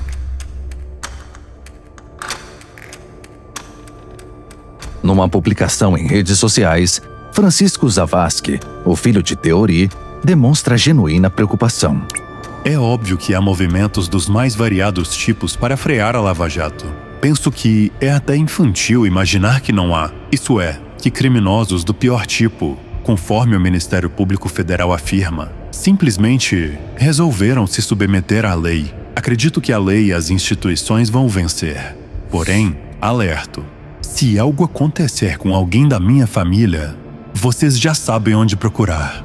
Numa publicação em redes sociais, Francisco Zavascki, o filho de Teori, demonstra genuína preocupação. É óbvio que há movimentos dos mais variados tipos para frear a Lava Jato. Penso que é até infantil imaginar que não há. Isso é, que criminosos do pior tipo, conforme o Ministério Público Federal afirma, simplesmente resolveram se submeter à lei. Acredito que a lei e as instituições vão vencer. Porém, alerto. Se algo acontecer com alguém da minha família, vocês já sabem onde procurar.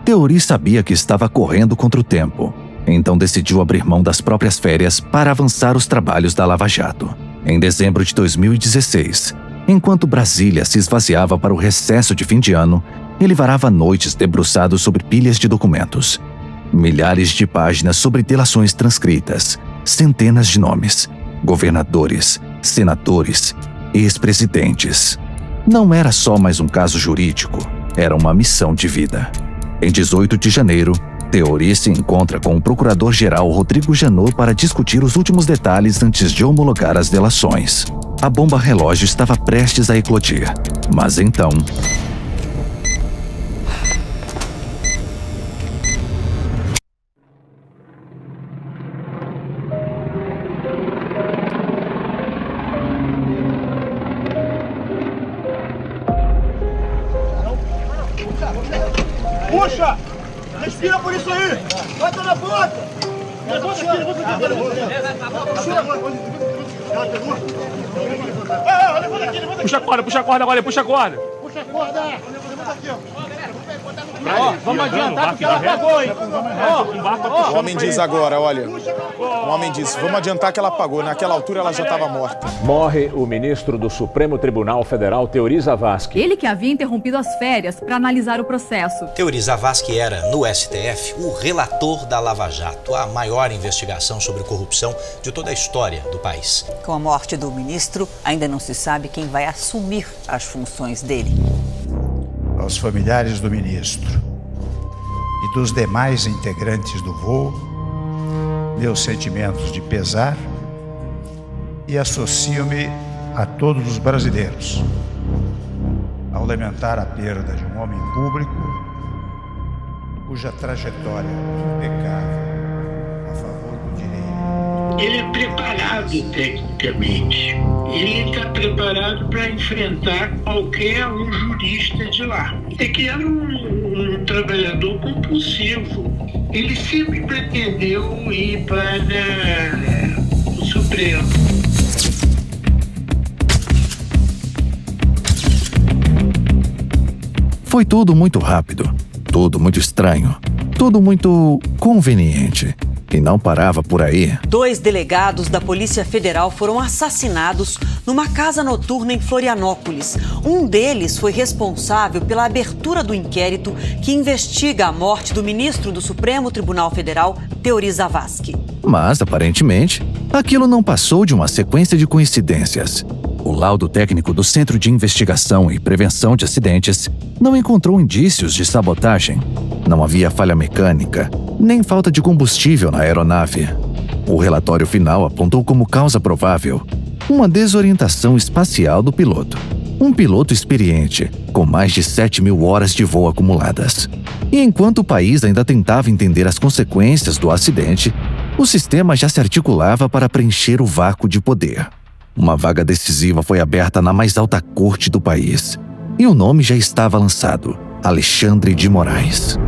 Teori sabia que estava correndo contra o tempo, então decidiu abrir mão das próprias férias para avançar os trabalhos da Lava Jato. Em dezembro de 2016, enquanto Brasília se esvaziava para o recesso de fim de ano, ele varava noites debruçado sobre pilhas de documentos. Milhares de páginas sobre delações transcritas, centenas de nomes, governadores, senadores, ex-presidentes. Não era só mais um caso jurídico, era uma missão de vida. Em 18 de janeiro, Teori se encontra com o procurador-geral Rodrigo Janot para discutir os últimos detalhes antes de homologar as delações. A bomba relógio estava prestes a eclodir, mas então... Puxa! Respira por isso aí! Bota na boca! Puxa a corda agora, puxa a corda! Puxa a corda! Levanta aqui, ó. Vamos adiantar porque ela pagou, hein? O homem diz agora, olha. O homem disse, vamos adiantar que ela pagou. Naquela altura ela já estava morta. Morre o ministro do Supremo Tribunal Federal, Teori Zavascki. Ele que havia interrompido as férias para analisar o processo. Teori Zavascki era, no STF, o relator da Lava Jato, a maior investigação sobre corrupção de toda a história do país. Com a morte do ministro, ainda não se sabe quem vai assumir as funções dele. Aos familiares do ministro e dos demais integrantes do voo, meus sentimentos de pesar e associo-me a todos os brasileiros ao lamentar a perda de um homem público cuja trajetória impecável a favor do direito. Ele é preparado tecnicamente. Ele está preparado para enfrentar qualquer um jurista de lá. É que era um trabalhador compulsivo. Ele sempre pretendeu ir para o Supremo. Foi tudo muito rápido, tudo muito estranho, tudo muito conveniente. E não parava por aí. 2 delegados da Polícia Federal foram assassinados numa casa noturna em Florianópolis. Um deles foi responsável pela abertura do inquérito que investiga a morte do ministro do Supremo Tribunal Federal, Teori Zavascki. Mas, aparentemente, aquilo não passou de uma sequência de coincidências. O laudo técnico do Centro de Investigação e Prevenção de Acidentes não encontrou indícios de sabotagem. Não havia falha mecânica, nem falta de combustível na aeronave. O relatório final apontou como causa provável uma desorientação espacial do piloto. Um piloto experiente, com mais de 7.000 horas de voo acumuladas. E enquanto o país ainda tentava entender as consequências do acidente, o sistema já se articulava para preencher o vácuo de poder. Uma vaga decisiva foi aberta na mais alta corte do país. E o nome já estava lançado: Alexandre de Moraes.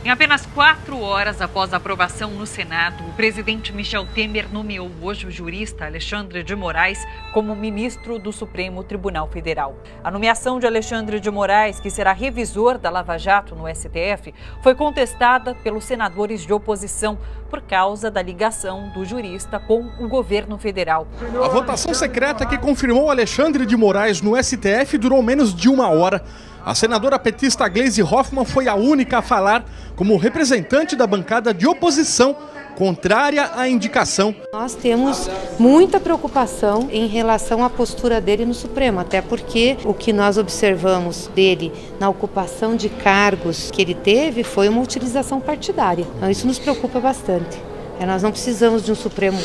Em apenas 4 horas após a aprovação no Senado, o presidente Michel Temer nomeou hoje o jurista Alexandre de Moraes como ministro do Supremo Tribunal Federal. A nomeação de Alexandre de Moraes, que será revisor da Lava Jato no STF, foi contestada pelos senadores de oposição por causa da ligação do jurista com o governo federal. A votação secreta que confirmou Alexandre de Moraes no STF durou menos de 1 hora. A senadora petista Gleisi Hoffmann foi a única a falar como representante da bancada de oposição contrária à indicação. Nós temos muita preocupação em relação à postura dele no Supremo, até porque o que nós observamos dele na ocupação de cargos que ele teve foi uma utilização partidária. Então isso nos preocupa bastante. Nós não precisamos de um Supremo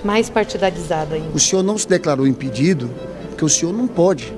mais partidarizado ainda. O senhor não se declarou impedido porque o senhor não pode.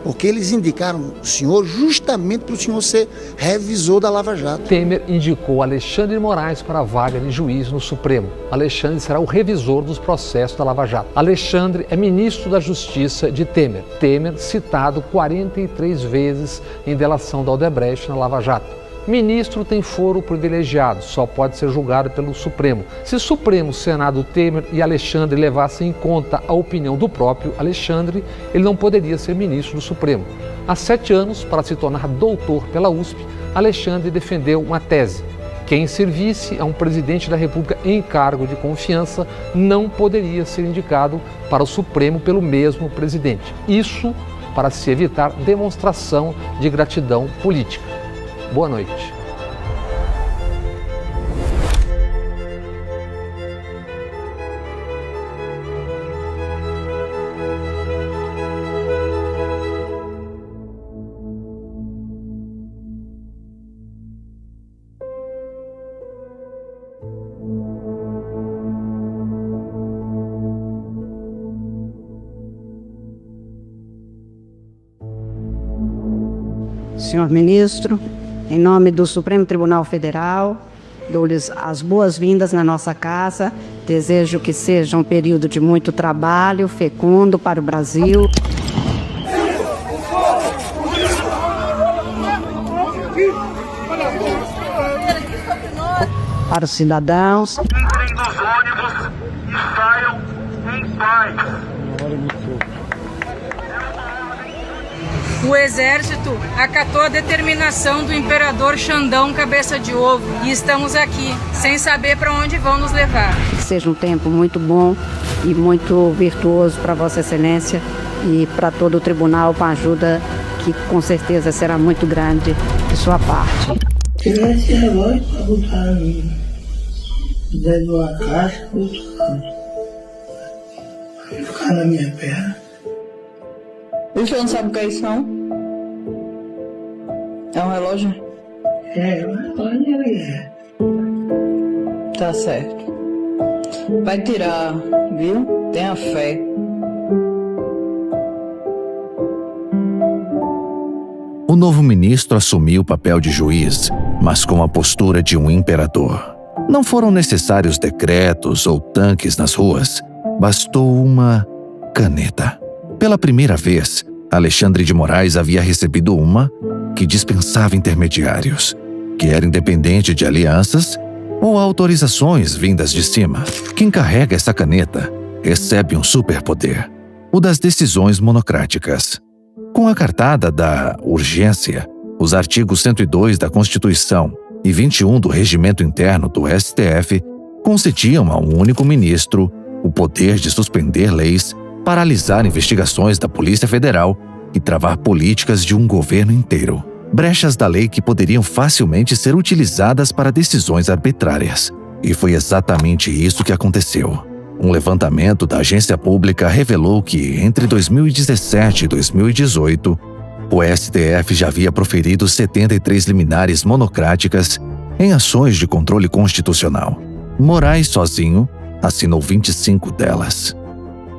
Porque eles indicaram o senhor justamente para o senhor ser revisor da Lava Jato. Temer indicou Alexandre de Moraes para a vaga de juiz no Supremo. Alexandre será o revisor dos processos da Lava Jato. Alexandre é ministro da Justiça de Temer. Temer citado 43 vezes em delação da Odebrecht na Lava Jato. Ministro tem foro privilegiado, só pode ser julgado pelo Supremo. Se Supremo, Senado, Temer e Alexandre levassem em conta a opinião do próprio Alexandre, ele não poderia ser ministro do Supremo. Há 7 anos, para se tornar doutor pela USP, Alexandre defendeu uma tese. Quem servisse a um presidente da República em cargo de confiança não poderia ser indicado para o Supremo pelo mesmo presidente. Isso para se evitar demonstração de gratidão política. Boa noite. Senhor ministro, em nome do Supremo Tribunal Federal, dou-lhes as boas-vindas na nossa casa. Desejo que seja um período de muito trabalho, fecundo para o Brasil. Para os cidadãos. Entrem nos ônibus e saiam em paz. O exército acatou a determinação do imperador Xandão Cabeça de Ovo e estamos aqui, sem saber para onde vão nos levar. Que seja um tempo muito bom e muito virtuoso para Vossa Excelência e para todo o tribunal, com a ajuda que com certeza será muito grande de sua parte. Tirar esse relógio para botar dentro de uma caixa, ficar na minha perna. O senhor não sabe o que é isso, não? É um relógio? É, um relógio Tá certo. Vai tirar, viu? Tenha fé. O novo ministro assumiu o papel de juiz, mas com a postura de um imperador. Não foram necessários decretos ou tanques nas ruas, bastou uma caneta. Pela primeira vez, Alexandre de Moraes havia recebido uma que dispensava intermediários, que era independente de alianças ou autorizações vindas de cima. Quem carrega essa caneta recebe um superpoder, o das decisões monocráticas. Com a cartada da urgência, os artigos 102 da Constituição e 21 do Regimento Interno do STF concediam a um único ministro o poder de suspender leis, paralisar investigações da Polícia Federal e travar políticas de um governo inteiro. Brechas da lei que poderiam facilmente ser utilizadas para decisões arbitrárias. E foi exatamente isso que aconteceu. Um levantamento da agência pública revelou que, entre 2017 e 2018, o STF já havia proferido 73 liminares monocráticas em ações de controle constitucional. Moraes, sozinho, assinou 25 delas.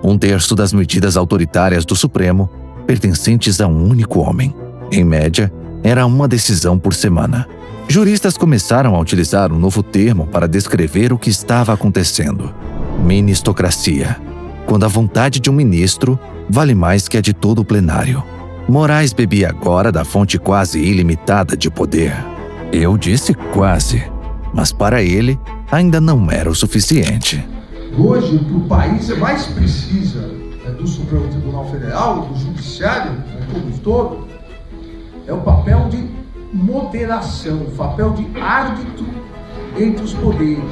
1/3 das medidas autoritárias do Supremo pertencentes a um único homem. Em média, era uma decisão por semana. Juristas começaram a utilizar um novo termo para descrever o que estava acontecendo: ministocracia, quando a vontade de um ministro vale mais que a de todo o plenário. Moraes bebia agora da fonte quase ilimitada de poder. Eu disse quase, mas para ele ainda não era o suficiente. Hoje, o que o país mais precisa do Supremo Tribunal Federal, do Judiciário, como um todo, é o papel de moderação, o papel de árbitro entre os poderes.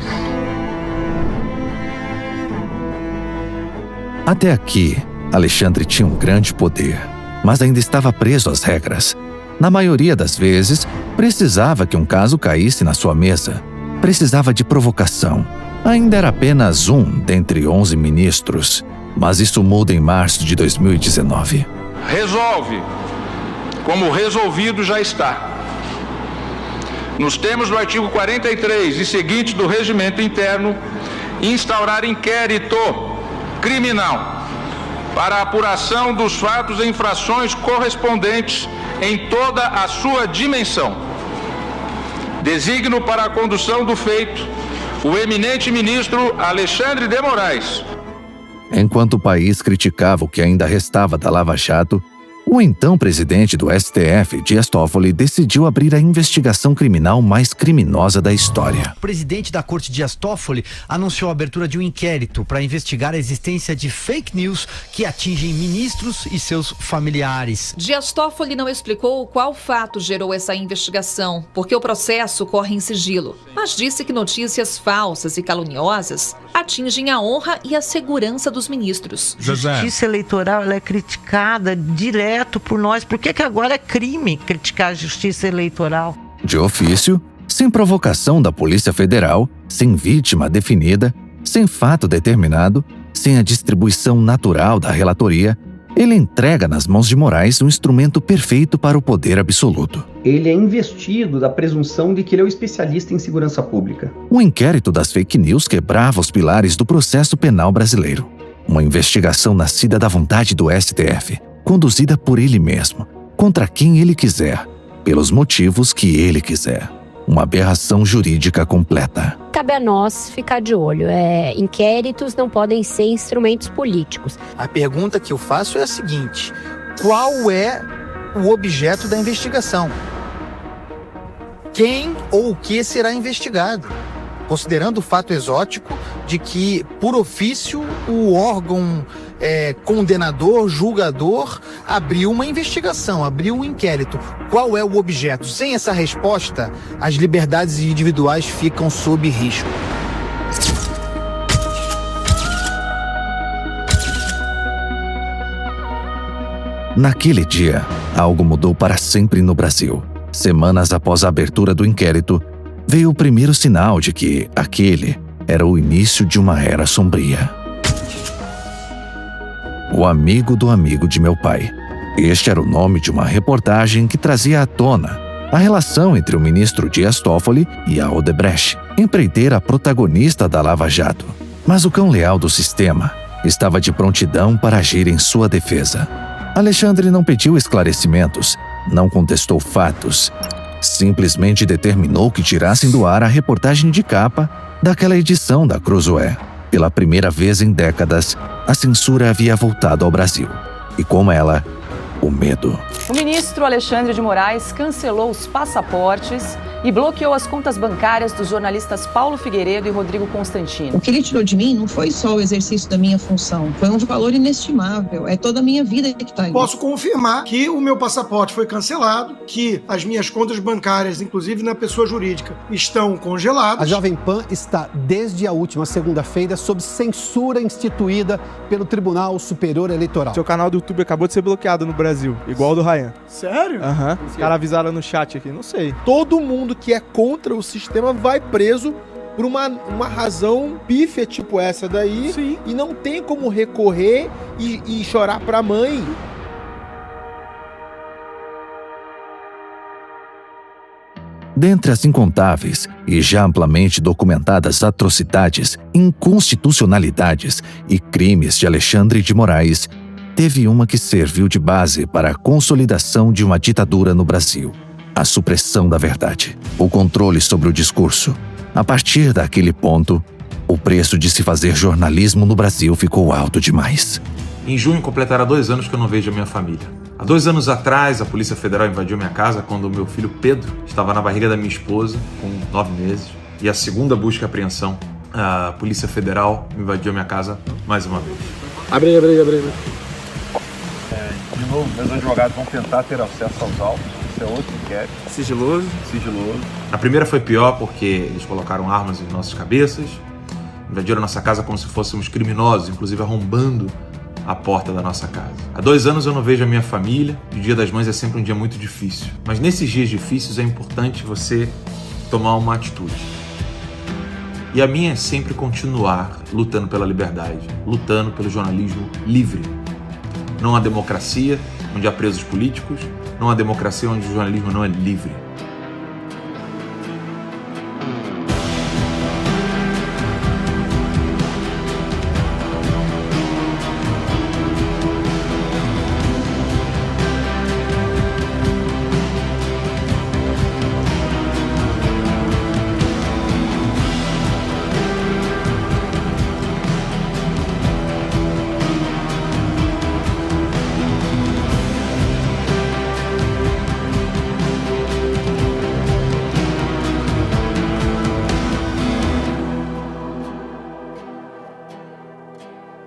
Até aqui, Alexandre tinha um grande poder, mas ainda estava preso às regras. Na maioria das vezes, precisava que um caso caísse na sua mesa. Precisava de provocação. Ainda era apenas um dentre 11 ministros, mas isso muda em março de 2019. Resolve, como resolvido já está, nos termos do artigo 43 e seguintes do Regimento Interno, instaurar inquérito criminal para a apuração dos fatos e infrações correspondentes em toda a sua dimensão. Designo para a condução do feito o eminente ministro Alexandre de Moraes. Enquanto o país criticava o que ainda restava da Lava Jato, o então presidente do STF, Dias Toffoli, decidiu abrir a investigação criminal mais criminosa da história. O presidente da Corte, Dias Toffoli, anunciou a abertura de um inquérito para investigar a existência de fake news que atingem ministros e seus familiares. Dias Toffoli não explicou qual fato gerou essa investigação, porque o processo corre em sigilo, mas disse que notícias falsas e caluniosas atingem a honra e a segurança dos ministros. Justiça eleitoral, ela é criticada direto por nós. Por que agora é crime criticar a justiça eleitoral? De ofício, sem provocação da Polícia Federal, sem vítima definida, sem fato determinado, sem a distribuição natural da relatoria, ele entrega nas mãos de Moraes um instrumento perfeito para o poder absoluto. Ele é investido da presunção de que ele é o especialista em segurança pública. O inquérito das fake news quebrava os pilares do processo penal brasileiro. Uma investigação nascida da vontade do STF, conduzida por ele mesmo, contra quem ele quiser, pelos motivos que ele quiser. Uma aberração jurídica completa. Cabe a nós ficar de olho. Inquéritos não podem ser instrumentos políticos. A pergunta que eu faço é a seguinte: qual é o objeto da investigação? Quem ou o que será investigado? Considerando o fato exótico de que, por ofício, o órgão condenador, julgador, abriu uma investigação, abriu um inquérito. Qual é o objeto? Sem essa resposta, as liberdades individuais ficam sob risco. Naquele dia, algo mudou para sempre no Brasil. Semanas após a abertura do inquérito, veio o primeiro sinal de que aquele era o início de uma era sombria. O amigo do amigo de meu pai. Este era o nome de uma reportagem que trazia à tona a relação entre o ministro Dias Toffoli e a Odebrecht, empreiteira protagonista da Lava Jato. Mas o cão leal do sistema estava de prontidão para agir em sua defesa. Alexandre não pediu esclarecimentos, não contestou fatos, simplesmente determinou que tirassem do ar a reportagem de capa daquela edição da Cruzoé. Pela primeira vez em décadas, a censura havia voltado ao Brasil. E com ela, o medo. O ministro Alexandre de Moraes cancelou os passaportes e bloqueou as contas bancárias dos jornalistas Paulo Figueiredo e Rodrigo Constantino. O que ele tirou de mim não foi só o exercício da minha função, foi um valor inestimável, é toda a minha vida que está aí. Posso confirmar que o meu passaporte foi cancelado, que as minhas contas bancárias, inclusive na pessoa jurídica, estão congeladas. A Jovem Pan está desde a última segunda-feira sob censura instituída pelo Tribunal Superior Eleitoral. Seu canal do YouTube acabou de ser bloqueado no Brasil, igual o do Ryan. Sério? Aham. Os caras avisaram no chat aqui, não sei. Todo mundo que é contra o sistema vai preso por uma razão pífia tipo essa daí. Sim. E não tem como recorrer e chorar pra mãe. Dentre as incontáveis e já amplamente documentadas atrocidades, inconstitucionalidades e crimes de Alexandre de Moraes, teve uma que serviu de base para a consolidação de uma ditadura no Brasil: a supressão da verdade, o controle sobre o discurso. A partir daquele ponto, o preço de se fazer jornalismo no Brasil ficou alto demais. Em junho completará 2 anos que eu não vejo a minha família. Há 2 anos atrás, a Polícia Federal invadiu minha casa quando o meu filho Pedro estava na barriga da minha esposa, com 9 meses. E a segunda busca e apreensão, a Polícia Federal invadiu minha casa mais uma vez. Abre. De novo, meus advogados vão tentar ter acesso aos autos. Isso é outro inquérito. Sigiloso. A primeira foi pior porque eles colocaram armas em nossas cabeças, invadiram nossa casa como se fôssemos criminosos, inclusive arrombando a porta da nossa casa. Há 2 anos eu não vejo a minha família e o Dia das Mães é sempre um dia muito difícil. Mas nesses dias difíceis é importante você tomar uma atitude. E a minha é sempre continuar lutando pela liberdade, lutando pelo jornalismo livre. Não há democracia onde há presos políticos, não há democracia onde o jornalismo não é livre.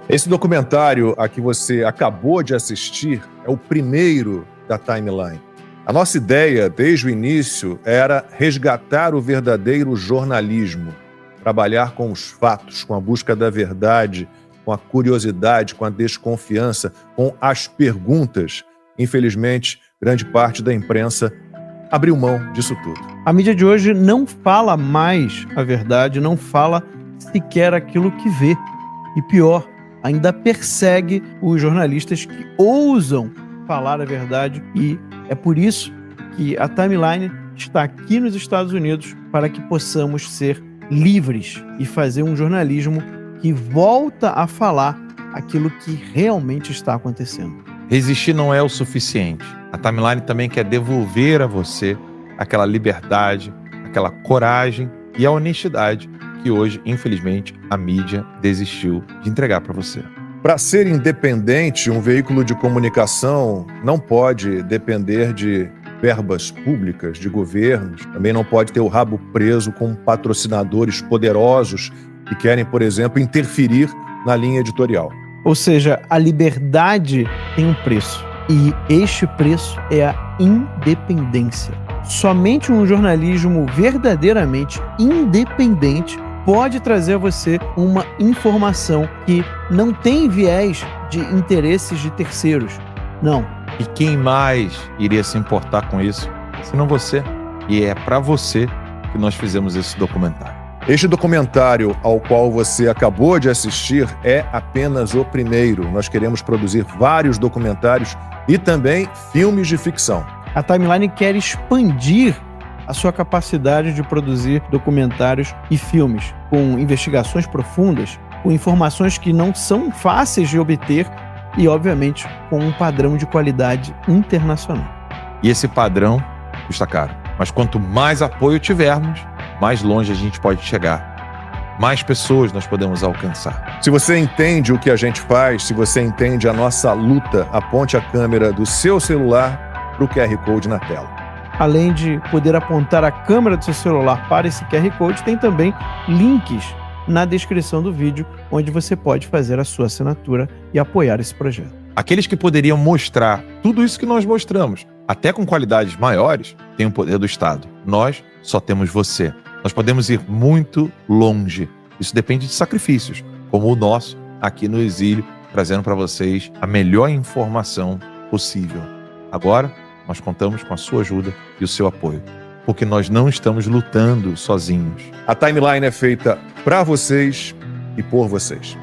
Esse documentário a que você acabou de assistir é o primeiro da Timeline. A nossa ideia, desde o início, era resgatar o verdadeiro jornalismo, trabalhar com os fatos, com a busca da verdade, com a curiosidade, com a desconfiança, com as perguntas. Infelizmente, grande parte da imprensa abriu mão disso tudo. A mídia de hoje não fala mais a verdade, não fala sequer aquilo que vê. E pior, ainda persegue os jornalistas que ousam falar a verdade, e é por isso que a Timeline está aqui nos Estados Unidos para que possamos ser livres e fazer um jornalismo que volta a falar aquilo que realmente está acontecendo. Resistir não é o suficiente. A Timeline também quer devolver a você aquela liberdade, aquela coragem e a honestidade que hoje, infelizmente, a mídia desistiu de entregar para você. Para ser independente, um veículo de comunicação não pode depender de verbas públicas, de governos, também não pode ter o rabo preso com patrocinadores poderosos que querem, por exemplo, interferir na linha editorial. Ou seja, a liberdade tem um preço. E este preço é a independência. Somente um jornalismo verdadeiramente independente pode trazer a você uma informação que não tem viés de interesses de terceiros. Não. E quem mais iria se importar com isso, senão você? E é para você que nós fizemos esse documentário. Este documentário ao qual você acabou de assistir é apenas o primeiro. Nós queremos produzir vários documentários e também filmes de ficção. A Timeline quer expandir a sua capacidade de produzir documentários e filmes com investigações profundas, com informações que não são fáceis de obter e, obviamente, com um padrão de qualidade internacional. E esse padrão custa caro. Mas quanto mais apoio tivermos, mais longe a gente pode chegar. Mais pessoas nós podemos alcançar. Se você entende o que a gente faz, se você entende a nossa luta, aponte a câmera do seu celular para o QR Code na tela. Além de poder apontar a câmera do seu celular para esse QR Code, tem também links na descrição do vídeo, onde você pode fazer a sua assinatura e apoiar esse projeto. Aqueles que poderiam mostrar tudo isso que nós mostramos, até com qualidades maiores, têm o poder do Estado. Nós só temos você. Nós podemos ir muito longe. Isso depende de sacrifícios, como o nosso aqui no Exílio, trazendo para vocês a melhor informação possível. Agora, nós contamos com a sua ajuda e o seu apoio, porque nós não estamos lutando sozinhos. A Timeline é feita para vocês e por vocês.